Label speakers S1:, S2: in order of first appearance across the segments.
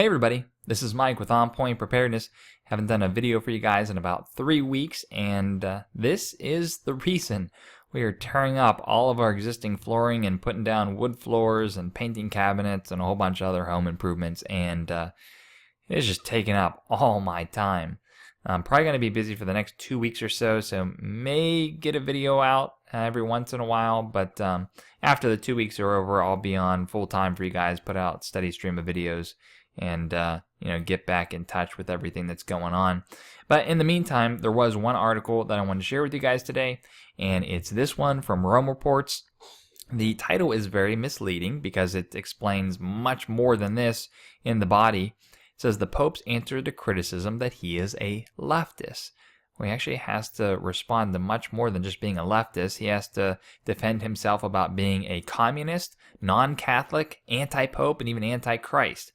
S1: Hey everybody, this is Mike with On Point Preparedness. Haven't done a video for you guys in about 3 weeks, and this is the reason. We are tearing up all of our existing flooring and putting down wood floors and painting cabinets and a whole bunch of other home improvements, and it's just taking up all my time. I'm probably going to be busy for the next 2 weeks or so may get a video out every once in a while, but after the 2 weeks are over, I'll be on full time for you guys, put out steady stream of videos, and get back in touch with everything that's going on. But in the meantime, there was one article that I wanted to share with you guys today, and it's this one from Rome Reports. The title is very misleading because it explains much more than this in the body. It says the Pope's answer to criticism that he is a leftist. Well, he actually has to respond to much more than just being a leftist. He has to defend himself about being a communist, non-Catholic, anti-Pope, and even anti-Christ.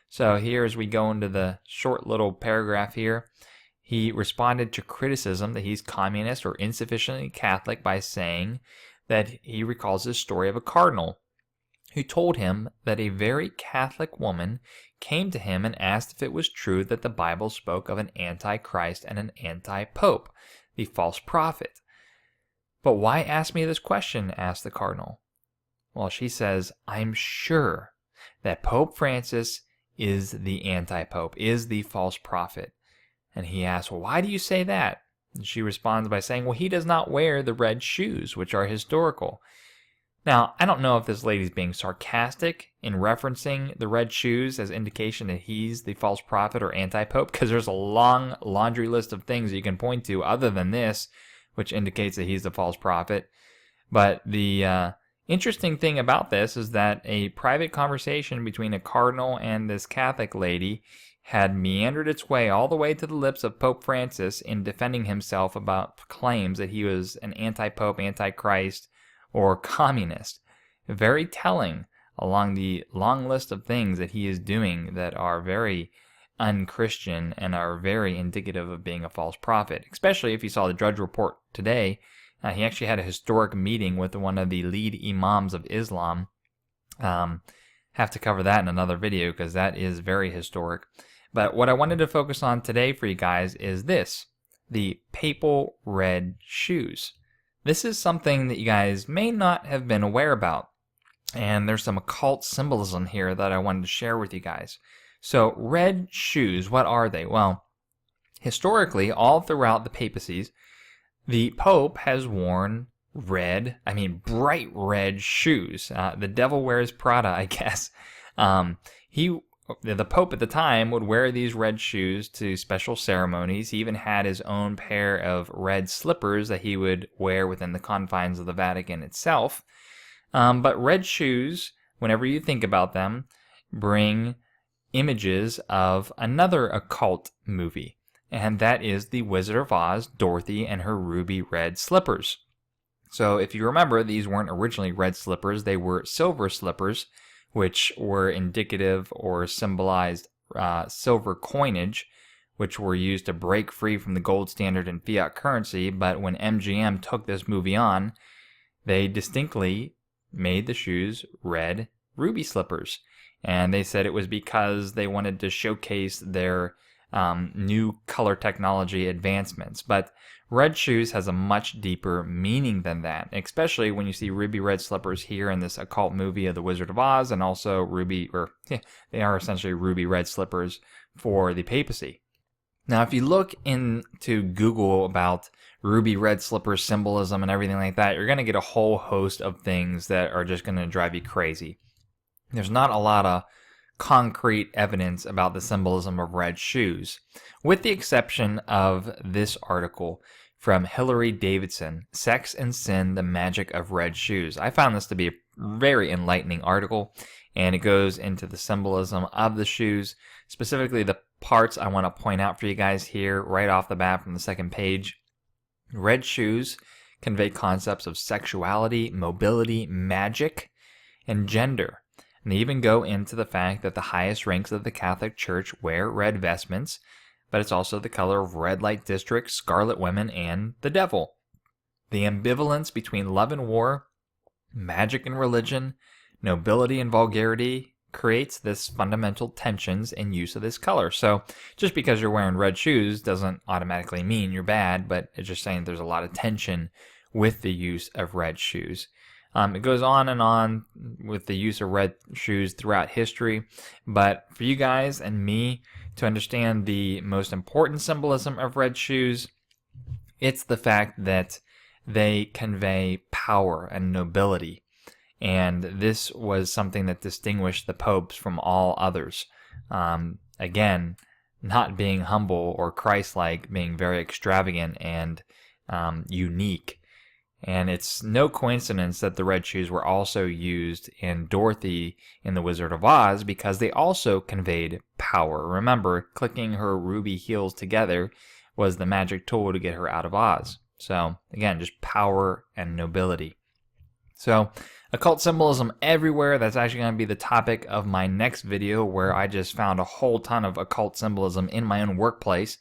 S1: So here, as we go into the short little paragraph here, he responded to criticism that he's communist or insufficiently Catholic by saying that he recalls this story of a cardinal who told him that a very Catholic woman came to him and asked if it was true that the Bible spoke of an anti-Christ and an anti-Pope, the false prophet. "But why ask me this question?" asked the cardinal. Well, she says, "I'm sure that Pope Francis is the anti-Pope, is the false prophet." And he asks, "Well, why do you say that?" And she responds by saying, "Well, he does not wear the red shoes, which are historical." Now, I don't know if this lady's being sarcastic in referencing the red shoes as indication that he's the false prophet or anti-Pope, because there's a long laundry list of things you can point to other than this, which indicates that he's the false prophet. But the interesting thing about this is that a private conversation between a cardinal and this Catholic lady had meandered its way all the way to the lips of Pope Francis in defending himself about claims that he was an anti-Pope, anti-Christ, or communist. Very telling along the long list of things that he is doing that are very unchristian and are very indicative of being a false prophet, especially if you saw the Drudge Report today. He actually had a historic meeting with one of the lead imams of Islam. Have to cover that in another video because that is very historic. But what I wanted to focus on today for you guys is this, the papal red shoes. This is something that you guys may not have been aware about. And there's some occult symbolism here that I wanted to share with you guys. So red shoes, what are they? Well, historically, all throughout the papacies, the Pope has worn bright red shoes. The devil wears Prada, I guess. The Pope at the time would wear these red shoes to special ceremonies. He even had his own pair of red slippers that he would wear within the confines of the Vatican itself. But red shoes, whenever you think about them, bring images of another occult movie. And that is The Wizard of Oz, Dorothy and her ruby red slippers. So if you remember, these weren't originally red slippers, they were silver slippers, which were indicative or symbolized silver coinage, which were used to break free from the gold standard in fiat currency. But when MGM took this movie on, they distinctly made the shoes red ruby slippers. And they said it was because they wanted to showcase their new color technology advancements. But red shoes has a much deeper meaning than that, especially when you see ruby red slippers here in this occult movie of The Wizard of Oz, and also they are essentially ruby red slippers for the papacy. Now, if you look into Google about ruby red slipper symbolism and everything like that, you're going to get a whole host of things that are just going to drive you crazy. There's not a lot of concrete evidence about the symbolism of red shoes, with the exception of this article from Hilary Davidson, Sex and Sin, the Magic of Red Shoes. I found this to be a very enlightening article, and it goes into the symbolism of the shoes, specifically the parts I want to point out for you guys here right off the bat from the second page. Red shoes convey concepts of sexuality, mobility, magic, and gender. And they even go into the fact that the highest ranks of the Catholic Church wear red vestments, but it's also the color of red light districts, scarlet women, and the devil. The ambivalence between love and war, magic and religion, nobility and vulgarity, creates this fundamental tensions in use of this color. So just because you're wearing red shoes doesn't automatically mean you're bad, but it's just saying there's a lot of tension with the use of red shoes. It goes on and on with the use of red shoes throughout history, but for you guys and me to understand the most important symbolism of red shoes, it's the fact that they convey power and nobility. And this was something that distinguished the popes from all others. Again, not being humble or Christ-like, being very extravagant and unique. And it's no coincidence that the red shoes were also used in Dorothy in The Wizard of Oz, because they also conveyed power. Remember, clicking her ruby heels together was the magic tool to get her out of Oz. So again, just power and nobility. So occult symbolism everywhere. That's actually going to be the topic of my next video, where I just found a whole ton of occult symbolism in my own workplace.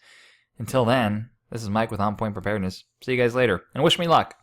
S1: Until then, this is Mike with On Point Preparedness. See you guys later, and wish me luck.